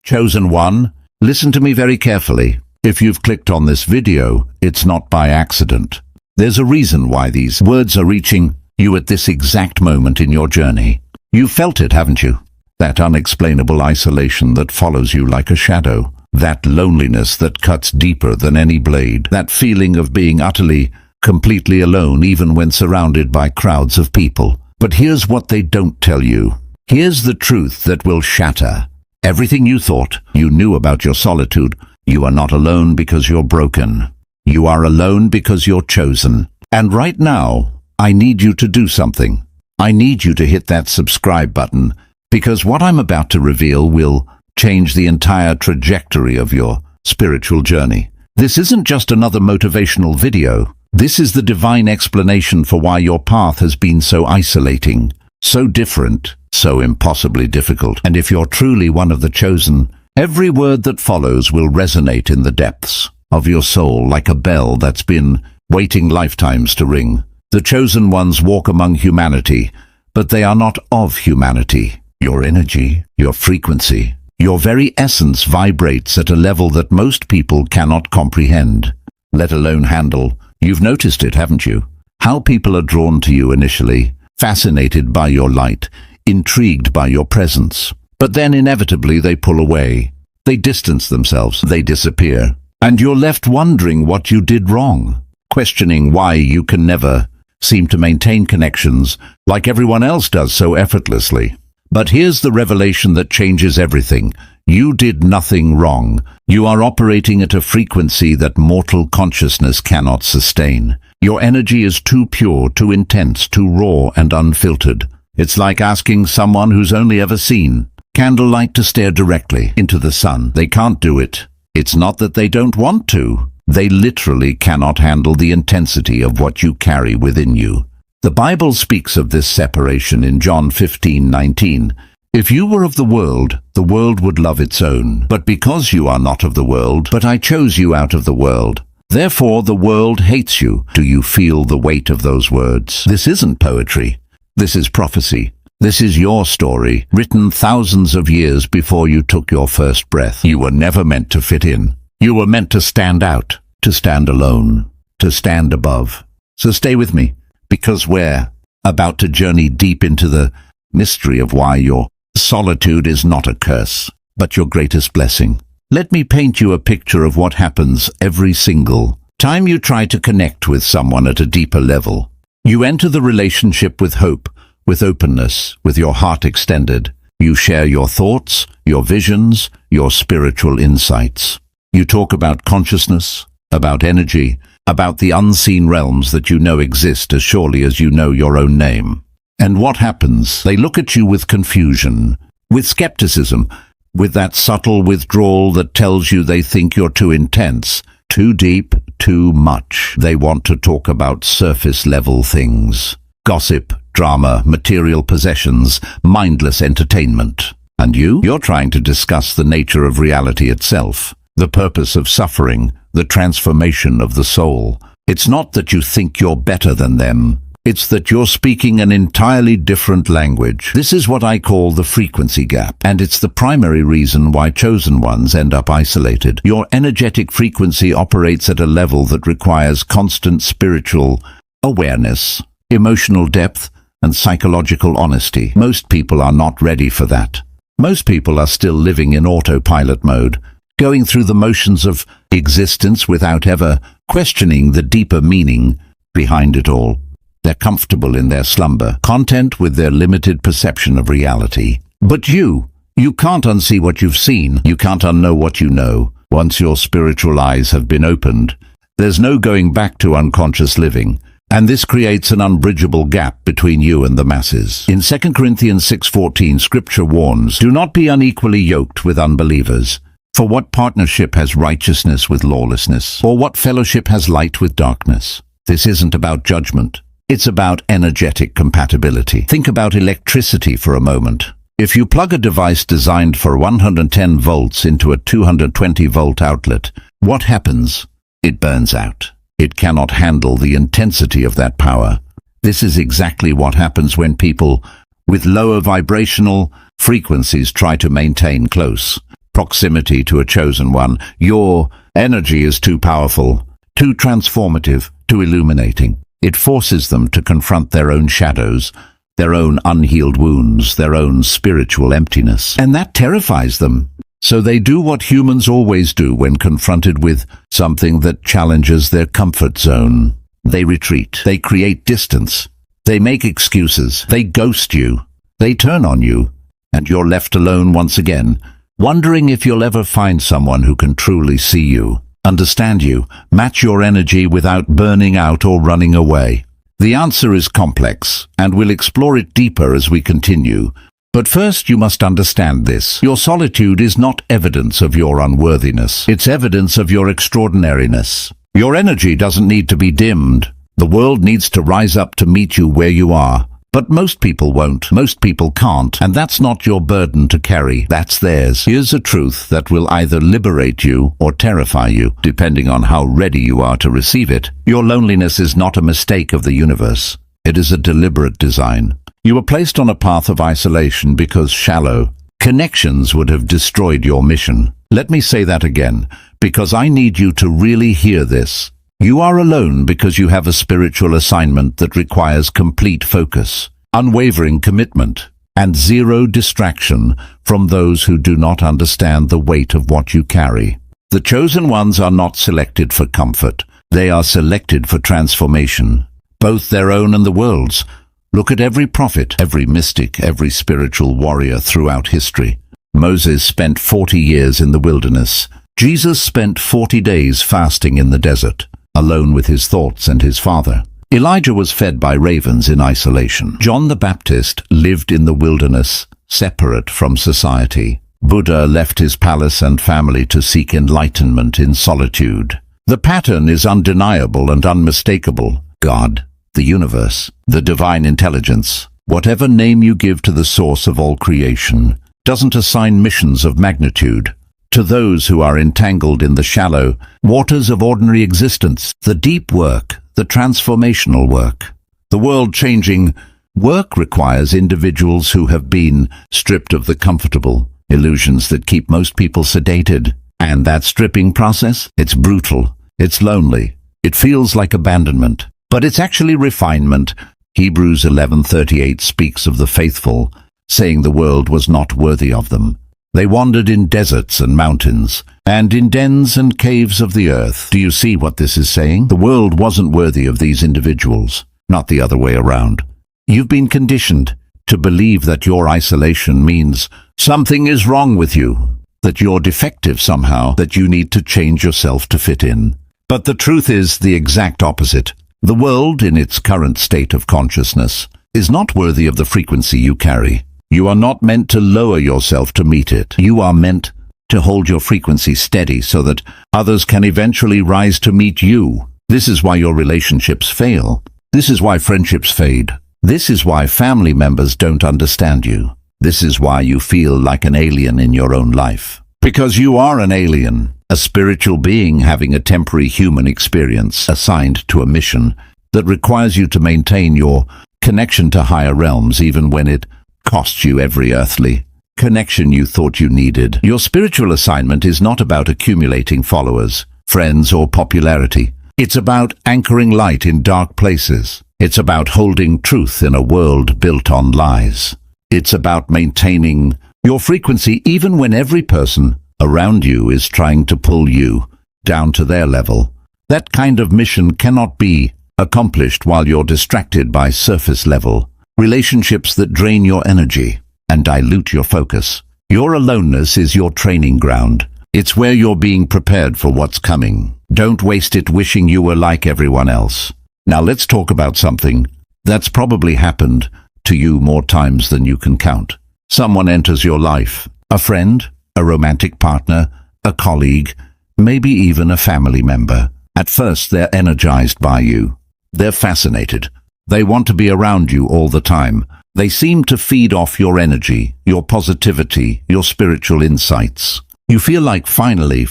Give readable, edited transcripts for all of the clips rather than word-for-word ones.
Chosen one, listen to me very carefully. If you've clicked on this video, it's not by accident. There's a reason why these words are reaching you at this exact moment in your journey. You've felt it, haven't you? That unexplainable isolation that follows you like a shadow. That loneliness that cuts deeper than any blade. That feeling of being utterly, completely alone even when surrounded by crowds of people. But here's what they don't tell you. Here's the truth that will shatter everything you thought you knew about your solitude. You are not alone because you're broken. You are alone because you're chosen. And right now, I need you to do something. I need you to hit that subscribe button, because what I'm about to reveal will change the entire trajectory of your spiritual journey. This isn't just another motivational video. This is the divine explanation for why your path has been so isolating, so different, so impossibly difficult. And if you're truly one of the chosen, every word that follows will resonate in the depths of your soul like a bell that's been waiting lifetimes to ring. The chosen ones walk among humanity, but they are not of humanity. Your energy, your frequency, your very essence vibrates at a level that most people cannot comprehend, let alone handle. You've noticed it, haven't you? How people are drawn to you initially, fascinated by your light, intrigued by your presence. But then inevitably they pull away. They distance themselves. They disappear. And you're left wondering what you did wrong, questioning why you can never seem to maintain connections like everyone else does so effortlessly. But here's the revelation that changes everything. You did nothing wrong. You are operating at a frequency that mortal consciousness cannot sustain. Your energy is too pure, too intense, too raw and unfiltered. It's like asking someone who's only ever seen candlelight to stare directly into the sun. They can't do it. It's not that they don't want to. They literally cannot handle the intensity of what you carry within you. The Bible speaks of this separation in John 15:19. If you were of the world would love its own. But because you are not of the world, but I chose you out of the world, therefore the world hates you. Do you feel the weight of those words? This isn't poetry. This is prophecy. This is your story, written thousands of years before you took your first breath. You were never meant to fit in. You were meant to stand out, to stand alone, to stand above. So stay with me, because we're about to journey deep into the mystery of why your solitude is not a curse, but your greatest blessing. Let me paint you a picture of what happens every single time you try to connect with someone at a deeper level. You enter the relationship with hope, with openness, with your heart extended. You share your thoughts, your visions, your spiritual insights. You talk about consciousness, about energy, about the unseen realms that you know exist as surely as you know your own name. And what happens? They look at you with confusion, with skepticism, with that subtle withdrawal that tells you they think you're too intense, too deep, too much. They want to talk about surface-level things. Gossip, drama, material possessions, mindless entertainment. And you're trying to discuss the nature of reality itself, the purpose of suffering, the transformation of the soul. It's not that you think you're better than them. It's that you're speaking an entirely different language. This is what I call the frequency gap, and it's the primary reason why chosen ones end up isolated. Your energetic frequency operates at a level that requires constant spiritual awareness, emotional depth, and psychological honesty. Most people are not ready for that. Most people are still living in autopilot mode, going through the motions of existence without ever questioning the deeper meaning behind it all. They're comfortable in their slumber, content with their limited perception of reality. But you can't unsee what you've seen. You can't unknow what you know. Once your spiritual eyes have been opened, there's no going back to unconscious living. And this creates an unbridgeable gap between you and the masses. In 2 Corinthians 6:14, Scripture warns, "Do not be unequally yoked with unbelievers. For what partnership has righteousness with lawlessness? Or what fellowship has light with darkness?" This isn't about judgment. It's about energetic compatibility. Think about electricity for a moment. If you plug a device designed for 110 volts into a 220-volt outlet, what happens? It burns out. It cannot handle the intensity of that power. This is exactly what happens when people with lower vibrational frequencies try to maintain close, proximity to a chosen one. Your energy is too powerful, too transformative, too illuminating. It forces them to confront their own shadows, their own unhealed wounds, their own spiritual emptiness. And that terrifies them. So they do what humans always do when confronted with something that challenges their comfort zone. They retreat. They create distance. They make excuses. They ghost you. They turn on you. And you're left alone once again, wondering if you'll ever find someone who can truly see you, understand you, match your energy without burning out or running away. The answer is complex, and we'll explore it deeper as we continue. But first you must understand this. Your solitude is not evidence of your unworthiness. It's evidence of your extraordinariness. Your energy doesn't need to be dimmed. The world needs to rise up to meet you where you are. But most people won't. Most people can't. And that's not your burden to carry. That's theirs. Here's a truth that will either liberate you or terrify you, depending on how ready you are to receive it. Your loneliness is not a mistake of the universe. It is a deliberate design. You were placed on a path of isolation because shallow connections would have destroyed your mission. Let me say that again, because I need you to really hear this. You are alone because you have a spiritual assignment that requires complete focus, unwavering commitment, and zero distraction from those who do not understand the weight of what you carry. The chosen ones are not selected for comfort. They are selected for transformation, both their own and the world's. Look at every prophet, every mystic, every spiritual warrior throughout history. Moses spent 40 years in the wilderness. Jesus spent 40 days fasting in the desert, alone with his thoughts and his Father. Elijah was fed by ravens in isolation. John the Baptist lived in the wilderness, separate from society. Buddha left his palace and family to seek enlightenment in solitude. The pattern is undeniable and unmistakable. God, the universe, the divine intelligence, whatever name you give to the source of all creation, doesn't assign missions of magnitude to those who are entangled in the shallow waters of ordinary existence. The deep work, the transformational work, the world-changing work requires individuals who have been stripped of the comfortable illusions that keep most people sedated. And that stripping process, it's brutal, it's lonely, it feels like abandonment, but it's actually refinement. Hebrews 11:38 speaks of the faithful, saying the world was not worthy of them. They wandered in deserts and mountains, and in dens and caves of the earth. Do you see what this is saying? The world wasn't worthy of these individuals, not the other way around. You've been conditioned to believe that your isolation means something is wrong with you, that you're defective somehow, that you need to change yourself to fit in. But the truth is the exact opposite. The world, in its current state of consciousness, is not worthy of the frequency you carry. You are not meant to lower yourself to meet it. You are meant to hold your frequency steady so that others can eventually rise to meet you. This is why your relationships fail. This is why friendships fade. This is why family members don't understand you. This is why you feel like an alien in your own life. Because you are an alien, a spiritual being having a temporary human experience assigned to a mission that requires you to maintain your connection to higher realms even when it costs you every earthly connection you thought you needed. Your spiritual assignment is not about accumulating followers, friends, or popularity. It's about anchoring light in dark places. It's about holding truth in a world built on lies. It's about maintaining your frequency even when every person around you is trying to pull you down to their level. That kind of mission cannot be accomplished while you're distracted by surface-level relationships that drain your energy and dilute your focus. Your aloneness is your training ground. It's where you're being prepared for what's coming. Don't waste it wishing you were like everyone else. Now let's talk about something that's probably happened to you more times than you can count. Someone enters your life, a friend, a romantic partner, a colleague, maybe even a family member. At first, they're energized by you. They're fascinated. They want to be around you all the time. They seem to feed off your energy, your positivity, your spiritual insights. You feel like finally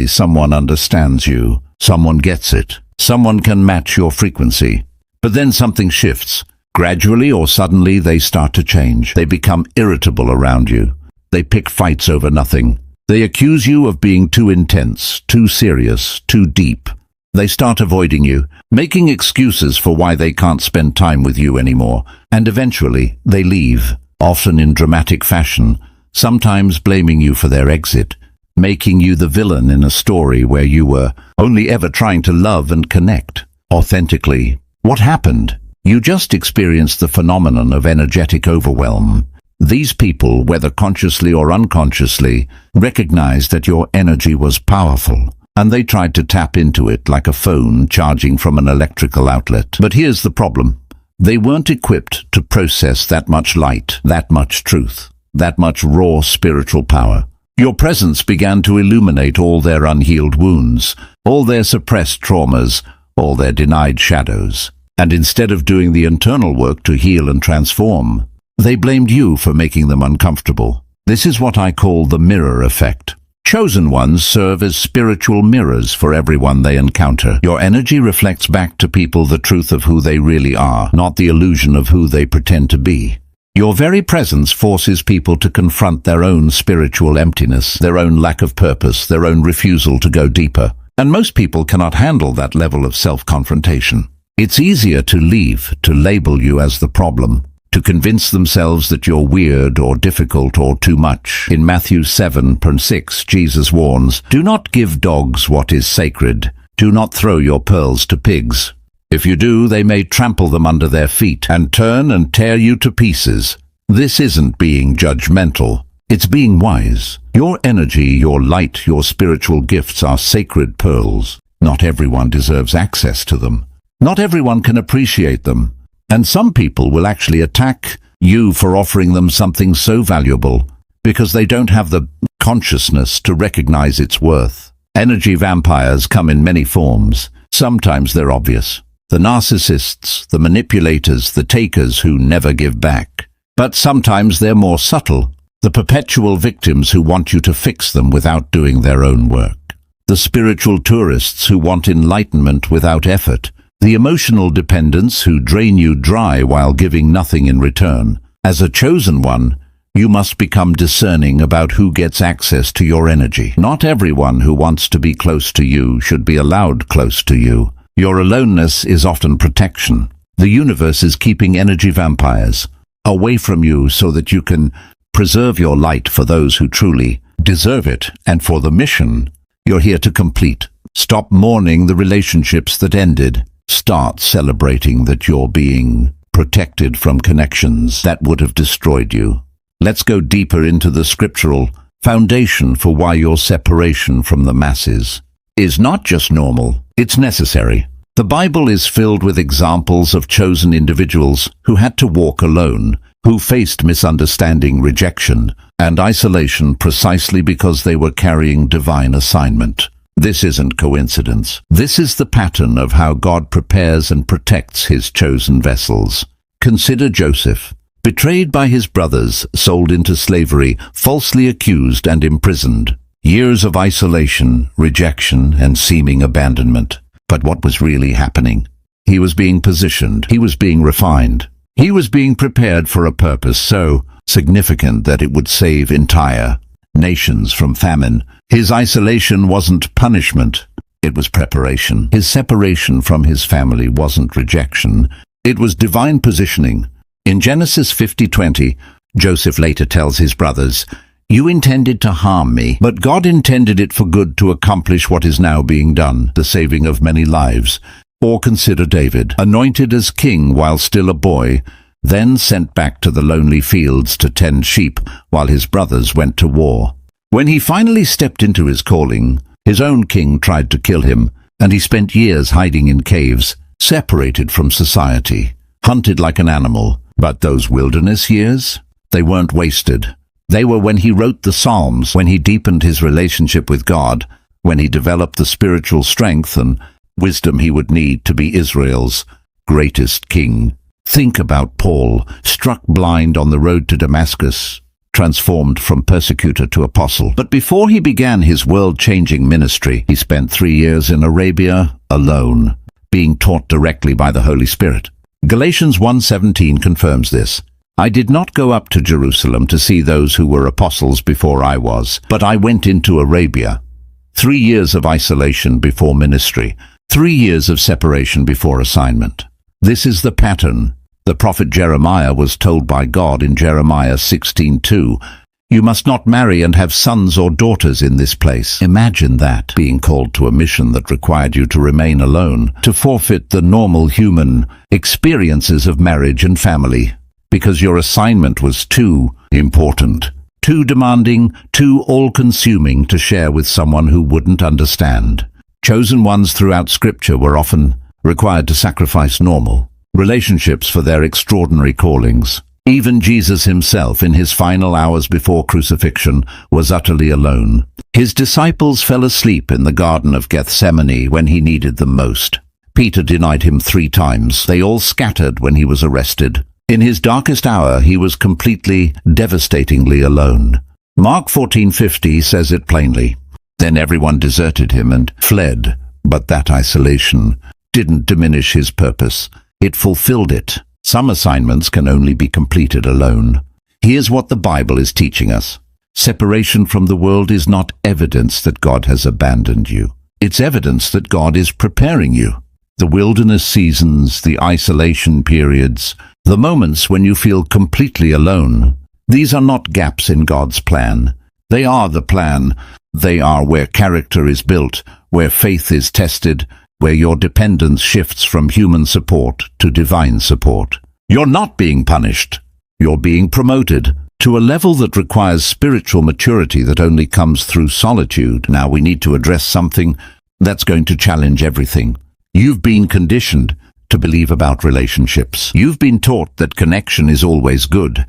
someone understands you. Someone gets it. Someone can match your frequency. But then something shifts. Gradually or suddenly they start to change. They become irritable around you. They pick fights over nothing. They accuse you of being too intense, too serious, too deep. They start avoiding you, making excuses for why they can't spend time with you anymore, and eventually they leave, often in dramatic fashion, sometimes blaming you for their exit, making you the villain in a story where you were only ever trying to love and connect authentically. What happened? You just experienced the phenomenon of energetic overwhelm. These people, whether consciously or unconsciously, recognized that your energy was powerful, and they tried to tap into it like a phone charging from an electrical outlet. But here's the problem. They weren't equipped to process that much light, that much truth, that much raw spiritual power. Your presence began to illuminate all their unhealed wounds, all their suppressed traumas, all their denied shadows. And instead of doing the internal work to heal and transform, they blamed you for making them uncomfortable. This is what I call the mirror effect. Chosen ones serve as spiritual mirrors for everyone they encounter. Your energy reflects back to people the truth of who they really are, not the illusion of who they pretend to be. Your very presence forces people to confront their own spiritual emptiness, their own lack of purpose, their own refusal to go deeper. And most people cannot handle that level of self-confrontation. It's easier to leave, to label you as the problem, to convince themselves that you're weird or difficult or too much. In Matthew 7:6, Jesus warns, "Do not give dogs what is sacred. Do not throw your pearls to pigs. If you do, they may trample them under their feet and turn and tear you to pieces." This isn't being judgmental. It's being wise. Your energy, your light, your spiritual gifts are sacred pearls. Not everyone deserves access to them. Not everyone can appreciate them. And some people will actually attack you for offering them something so valuable because they don't have the consciousness to recognize its worth. Energy vampires come in many forms. Sometimes they're obvious. The narcissists, the manipulators, the takers who never give back. But sometimes they're more subtle. The perpetual victims who want you to fix them without doing their own work. The spiritual tourists who want enlightenment without effort. The emotional dependents who drain you dry while giving nothing in return. As a chosen one, you must become discerning about who gets access to your energy. Not everyone who wants to be close to you should be allowed close to you. Your aloneness is often protection. The universe is keeping energy vampires away from you so that you can preserve your light for those who truly deserve it and for the mission you're here to complete. Stop mourning the relationships that ended. Start celebrating that you're being protected from connections that would have destroyed you. Let's go deeper into the scriptural foundation for why your separation from the masses is not just normal, it's necessary. The Bible is filled with examples of chosen individuals who had to walk alone, who faced misunderstanding, rejection, and isolation precisely because they were carrying divine assignment. This isn't coincidence. This is the pattern of how God prepares and protects his chosen vessels. Consider Joseph, betrayed by his brothers, sold into slavery, falsely accused and imprisoned. Years of isolation, rejection, and seeming abandonment. But what was really happening? He was being positioned. He was being refined. He was being prepared for a purpose so significant that it would save entire nations from famine. His isolation wasn't punishment, it was preparation. His separation from his family wasn't rejection, it was divine positioning. In Genesis 50:20, Joseph later tells his brothers, "You intended to harm me, but God intended it for good to accomplish what is now being done, the saving of many lives." Or consider David, anointed as king while still a boy, then sent back to the lonely fields to tend sheep while his brothers went to war. When he finally stepped into his calling, his own king tried to kill him, and he spent years hiding in caves, separated from society, hunted like an animal. But those wilderness years, they weren't wasted. They were when he wrote the Psalms, when he deepened his relationship with God, when he developed the spiritual strength and wisdom he would need to be Israel's greatest king. Think about Paul, struck blind on the road to Damascus, transformed from persecutor to apostle. But before he began his world-changing ministry, he spent 3 years in Arabia alone, being taught directly by the Holy Spirit. Galatians 1:17 confirms this. I did not go up to Jerusalem to see those who were apostles before I was, but I went into Arabia. 3 years of isolation before ministry, 3 years of separation before assignment. This is the pattern. The prophet Jeremiah was told by God in Jeremiah 16:2, "You must not marry and have sons or daughters in this place." Imagine that, being called to a mission that required you to remain alone, to forfeit the normal human experiences of marriage and family, because your assignment was too important, too demanding, too all-consuming to share with someone who wouldn't understand. Chosen ones throughout Scripture were often required to sacrifice normal relationships for their extraordinary callings. Even Jesus himself, in his final hours before crucifixion, was utterly alone. His disciples fell asleep in the Garden of Gethsemane when he needed them most. Peter denied him 3 times. They all scattered when he was arrested. In his darkest hour, he was completely, devastatingly alone. Mark 14:50 says it plainly. Then everyone deserted him and fled, but that isolation didn't diminish his purpose. It fulfilled it. Some assignments can only be completed alone. Here's what the Bible is teaching us. Separation from the world is not evidence that God has abandoned you. It's evidence that God is preparing you. The wilderness seasons, the isolation periods, the moments when you feel completely alone, these are not gaps in God's plan. They are the plan. They are where character is built, where faith is tested, where your dependence shifts from human support to divine support. You're not being punished. You're being promoted to a level that requires spiritual maturity that only comes through solitude. Now we need to address something that's going to challenge everything. You've been conditioned to believe about relationships. You've been taught that connection is always good,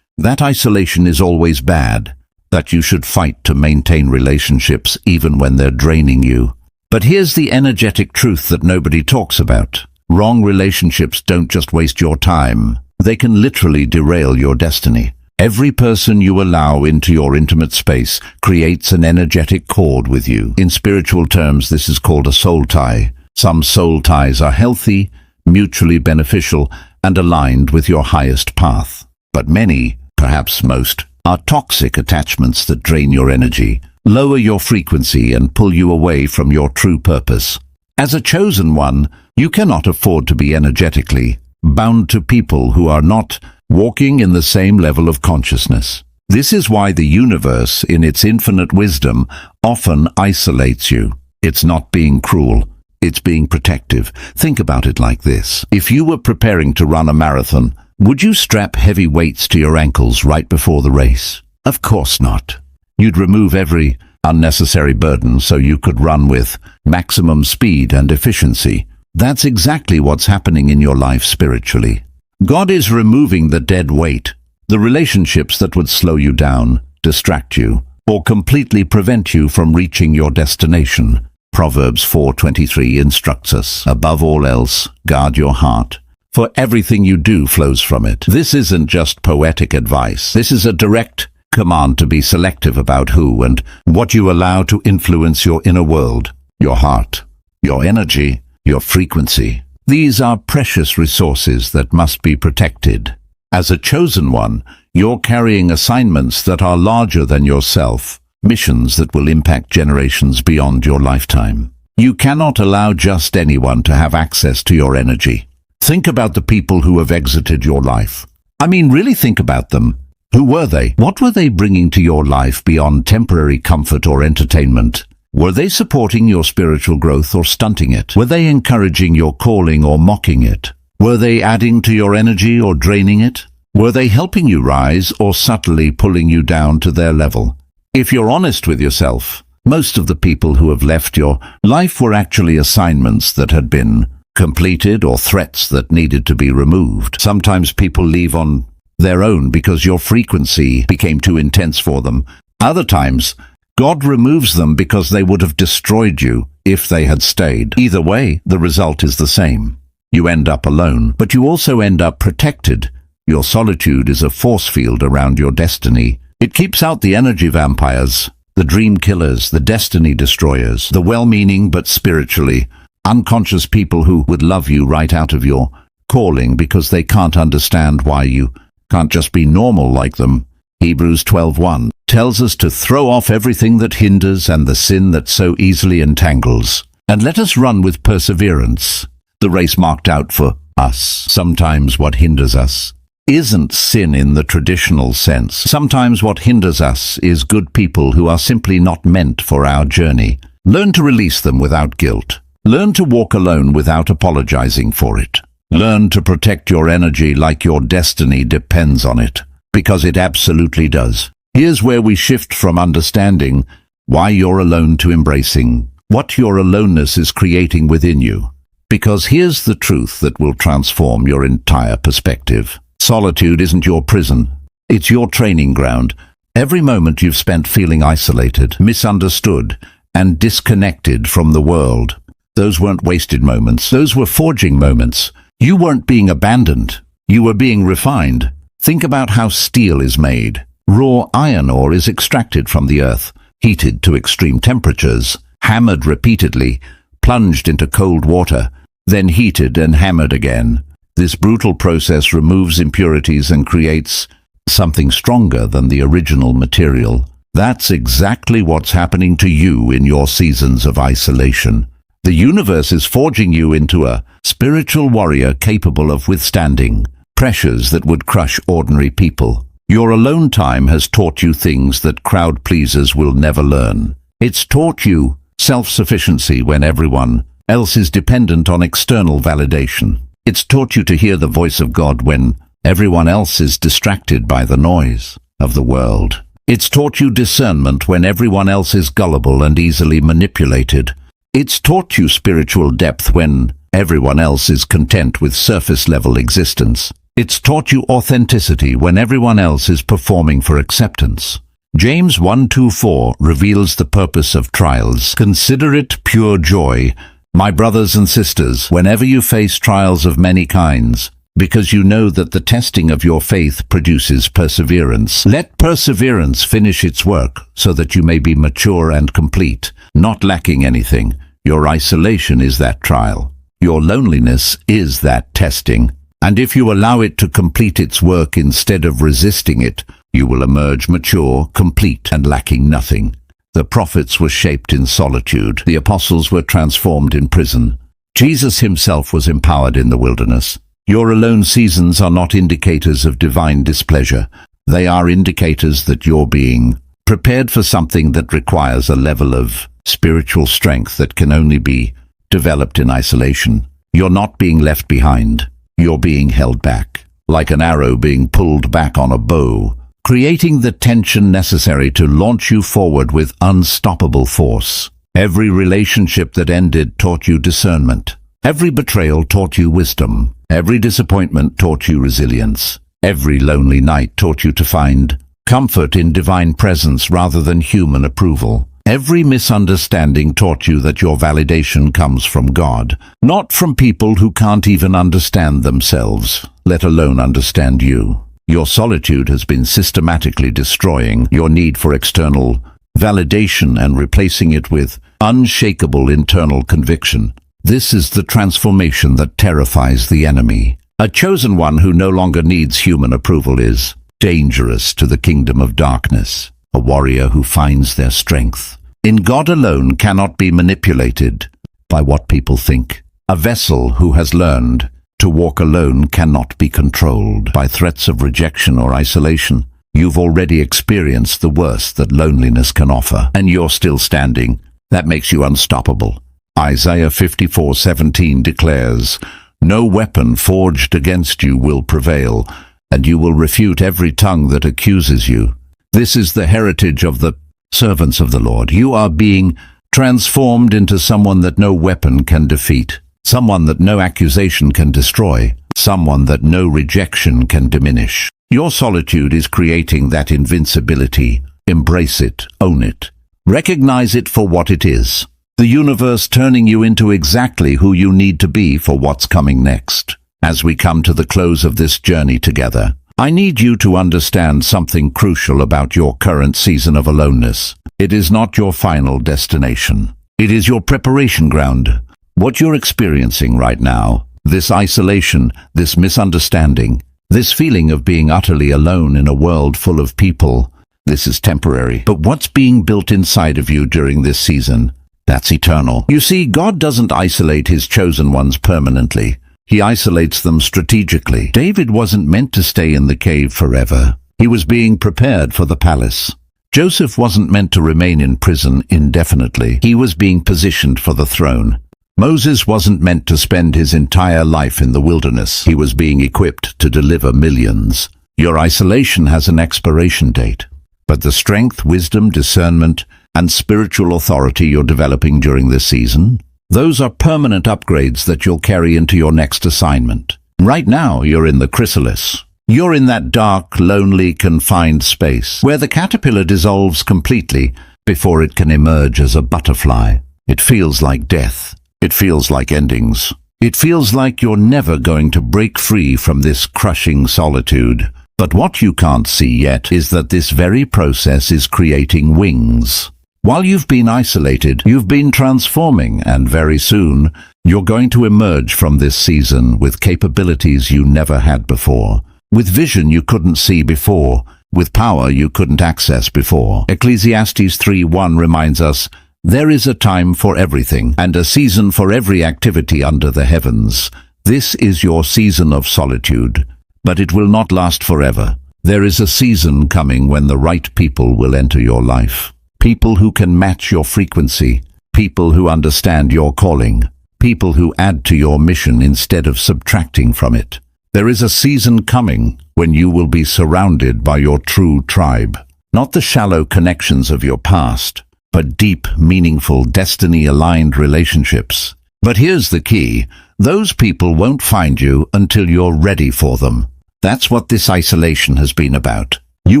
that isolation is always bad, that you should fight to maintain relationships even when they're draining you. But here's the energetic truth that nobody talks about. Wrong relationships don't just waste your time. They can literally derail your destiny. Every person you allow into your intimate space creates an energetic cord with you. In spiritual terms, this is called a soul tie. Some soul ties are healthy, mutually beneficial, and aligned with your highest path. But many, perhaps most, are toxic attachments that drain your energy, lower your frequency, and pull you away from your true purpose. As a chosen one, you cannot afford to be energetically bound to people who are not walking in the same level of consciousness. This is why the universe, in its infinite wisdom, often isolates you. It's not being cruel. It's being protective. Think about it like this. If you were preparing to run a marathon, would you strap heavy weights to your ankles right before the race? Of course not. You'd remove every unnecessary burden so you could run with maximum speed and efficiency. That's exactly what's happening in your life spiritually. God is removing the dead weight, the relationships that would slow you down, distract you, or completely prevent you from reaching your destination. Proverbs 4:23 instructs us, above all else, guard your heart, for everything you do flows from it. This isn't just poetic advice. This is a direct command to be selective about who and what you allow to influence your inner world, your heart, your energy, your frequency. These are precious resources that must be protected. As a chosen one, you're carrying assignments that are larger than yourself, missions that will impact generations beyond your lifetime. You cannot allow just anyone to have access to your energy. Think about the people who have exited your life. I mean, really think about them. Who were they? What were they bringing to your life beyond temporary comfort or entertainment? Were they supporting your spiritual growth or stunting it? Were they encouraging your calling or mocking it? Were they adding to your energy or draining it? Were they helping you rise or subtly pulling you down to their level? If you're honest with yourself, most of the people who have left your life were actually assignments that had been completed or threats that needed to be removed. Sometimes people leave on their own because your frequency became too intense for them. Other times, God removes them because they would have destroyed you if they had stayed. Either way, the result is the same. You end up alone, but you also end up protected. Your solitude is a force field around your destiny. It keeps out the energy vampires, the dream killers, the destiny destroyers, the well-meaning but spiritually unconscious people who would love you right out of your calling because they can't understand why you can't just be normal like them. Hebrews 12:1 tells us to throw off everything that hinders and the sin that so easily entangles, and let us run with perseverance the race marked out for us. Sometimes what hinders us isn't sin in the traditional sense. Sometimes what hinders us is good people who are simply not meant for our journey. Learn to release them without guilt. Learn to walk alone without apologizing for it. Learn to protect your energy like your destiny depends on it, because it absolutely does. Here's where we shift from understanding why you're alone to embracing what your aloneness is creating within you. Because here's the truth that will transform your entire perspective. Solitude isn't your prison. It's your training ground. Every moment you've spent feeling isolated, misunderstood, and disconnected from the world, those weren't wasted moments. Those were forging moments. You weren't being abandoned. You were being refined. Think about how steel is made. Raw iron ore is extracted from the earth, heated to extreme temperatures, hammered repeatedly, plunged into cold water, then heated and hammered again. This brutal process removes impurities and creates something stronger than the original material. That's exactly what's happening to you in your seasons of isolation. The universe is forging you into a spiritual warrior capable of withstanding pressures that would crush ordinary people. Your alone time has taught you things that crowd pleasers will never learn. It's taught you self-sufficiency when everyone else is dependent on external validation. It's taught you to hear the voice of God when everyone else is distracted by the noise of the world. It's taught you discernment when everyone else is gullible and easily manipulated. It's taught you spiritual depth when everyone else is content with surface-level existence. It's taught you authenticity when everyone else is performing for acceptance. James 1:2-4 reveals the purpose of trials. Consider it pure joy, my brothers and sisters, whenever you face trials of many kinds, because you know that the testing of your faith produces perseverance. Let perseverance finish its work, so that you may be mature and complete, not lacking anything. Your isolation is that trial. Your loneliness is that testing. And if you allow it to complete its work instead of resisting it, you will emerge mature, complete, and lacking nothing. The prophets were shaped in solitude. The apostles were transformed in prison. Jesus himself was empowered in the wilderness. Your alone seasons are not indicators of divine displeasure. They are indicators that you're being prepared for something that requires a level of spiritual strength that can only be developed in isolation. You're not being left behind. You're being held back, like an arrow being pulled back on a bow, creating the tension necessary to launch you forward with unstoppable force. Every relationship that ended taught you discernment. Every betrayal taught you wisdom. Every disappointment taught you resilience. Every lonely night taught you to find comfort in divine presence rather than human approval. Every misunderstanding taught you that your validation comes from God, not from people who can't even understand themselves, let alone understand you. Your solitude has been systematically destroying your need for external validation and replacing it with unshakable internal conviction. This is the transformation that terrifies the enemy. A chosen one who no longer needs human approval is dangerous to the kingdom of darkness. A warrior who finds their strength in God alone cannot be manipulated by what people think. A vessel who has learned to walk alone cannot be controlled by threats of rejection or isolation. You've already experienced the worst that loneliness can offer, and you're still standing. That makes you unstoppable. Isaiah 54:17 declares, "No weapon forged against you will prevail, and you will refute every tongue that accuses you." This is the heritage of the servants of the Lord. You are being transformed into someone that no weapon can defeat, someone that no accusation can destroy, someone that no rejection can diminish. Your solitude is creating that invincibility. Embrace it, own it, recognize it for what it is. The universe turning you into exactly who you need to be for what's coming next. As we come to the close of this journey together, I need you to understand something crucial about your current season of aloneness. It is not your final destination. It is your preparation ground. What you're experiencing right now, this isolation, this misunderstanding, This feeling of being utterly alone in a world full of people, this is temporary. But what's being built inside of you during this season, that's eternal. You see, God doesn't isolate his chosen ones permanently. He isolates them strategically. David wasn't meant to stay in the cave forever. He was being prepared for the palace. Joseph wasn't meant to remain in prison indefinitely. He was being positioned for the throne. Moses wasn't meant to spend his entire life in the wilderness. He was being equipped to deliver millions. Your isolation has an expiration date, but the strength, wisdom, discernment, and spiritual authority you're developing during this season, those are permanent upgrades that you'll carry into your next assignment. Right now, you're in the chrysalis. You're in that dark, lonely, confined space where the caterpillar dissolves completely before it can emerge as a butterfly. It feels like death. It feels like endings. It feels like you're never going to break free from this crushing solitude. But what you can't see yet is that this very process is creating wings. While you've been isolated, you've been transforming, and very soon, you're going to emerge from this season with capabilities you never had before, with vision you couldn't see before, with power you couldn't access before. Ecclesiastes 3:1 reminds us, there is a time for everything, and a season for every activity under the heavens. This is your season of solitude, but it will not last forever. There is a season coming when the right people will enter your life. People who can match your frequency, people who understand your calling, people who add to your mission instead of subtracting from it. There is a season coming when you will be surrounded by your true tribe, not the shallow connections of your past, but deep, meaningful, destiny-aligned relationships. But here's the key. Those people won't find you until you're ready for them. That's what this isolation has been about. You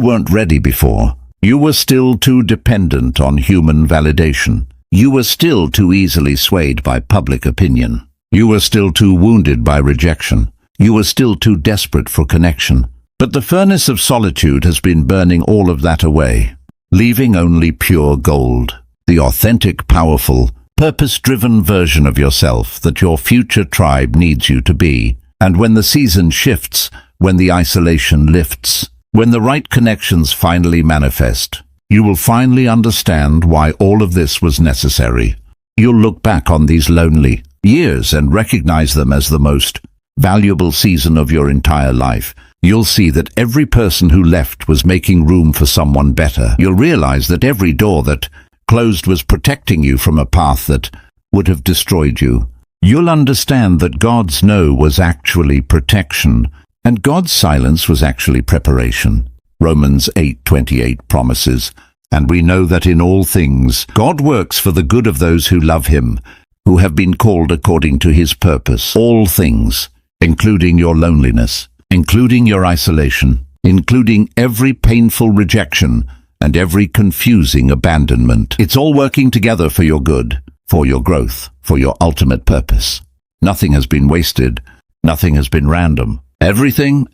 weren't ready before. You were still too dependent on human validation. You were still too easily swayed by public opinion. You were still too wounded by rejection. You were still too desperate for connection. But the furnace of solitude has been burning all of that away, leaving only pure gold, the authentic, powerful, purpose-driven version of yourself that your future tribe needs you to be. And when the season shifts, when the isolation lifts, when the right connections finally manifest, you will finally understand why all of this was necessary. You'll look back on these lonely years and recognize them as the most valuable season of your entire life. You'll see that every person who left was making room for someone better. You'll realize that every door that closed was protecting you from a path that would have destroyed you. You'll understand that God's no was actually protection, and God's silence was actually preparation. Romans 8:28 promises, and we know that in all things God works for the good of those who love him, who have been called according to his purpose. All things, including your loneliness, including your isolation, including every painful rejection and every confusing abandonment. It's all working together for your good, for your growth, for your ultimate purpose. Nothing has been wasted. Nothing has been random. Everything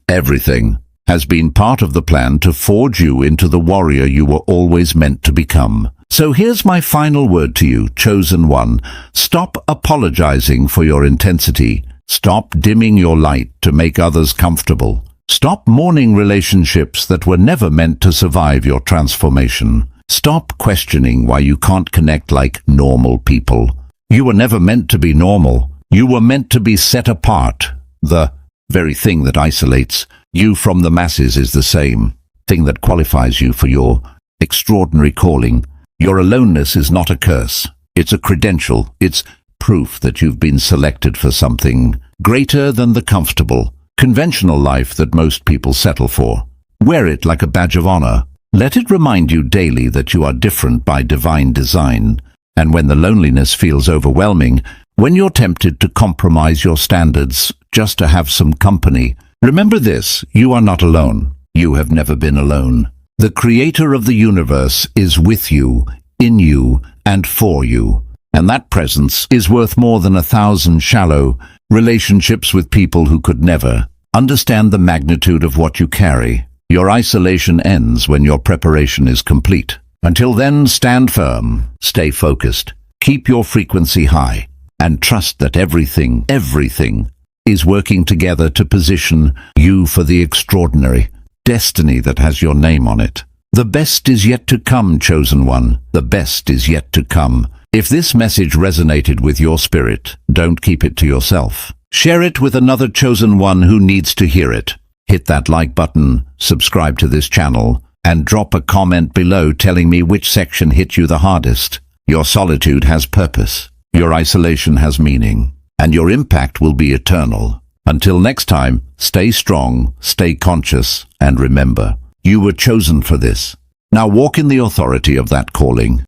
has been part of the plan to forge you into the warrior you were always meant to become. So here's my final word to you, chosen one. Stop apologizing for your intensity. Stop dimming your light to make others comfortable. Stop mourning relationships that were never meant to survive your transformation. Stop questioning why you can't connect like normal people. You were never meant to be normal. You were meant to be set apart. The very thing that isolates you from the masses is the same thing that qualifies you for your extraordinary calling. Your aloneness is not a curse. It's a credential. It's proof that you've been selected for something greater than the comfortable, conventional life that most people settle for. Wear it like a badge of honor. Let it remind you daily that you are different by divine design. And when the loneliness feels overwhelming, when you're tempted to compromise your standards just to have some company, remember this: you are not alone. You have never been alone. The Creator of the universe is with you, in you, and for you. And that presence is worth more than 1,000 shallow relationships with people who could never understand the magnitude of what you carry. Your isolation ends when your preparation is complete. Until then, stand firm, stay focused, keep your frequency high, and trust that everything is working together to position you for the extraordinary destiny that has your name on it. The best is yet to come, chosen one. The best is yet to come. If this message resonated with your spirit, don't keep it to yourself. Share it with another chosen one who needs to hear it. Hit that like button, subscribe to this channel, and drop a comment below telling me which section hit you the hardest. Your solitude has purpose. Your isolation has meaning. And your impact will be eternal. Until next time, stay strong, stay conscious, and remember, you were chosen for this. Now walk in the authority of that calling.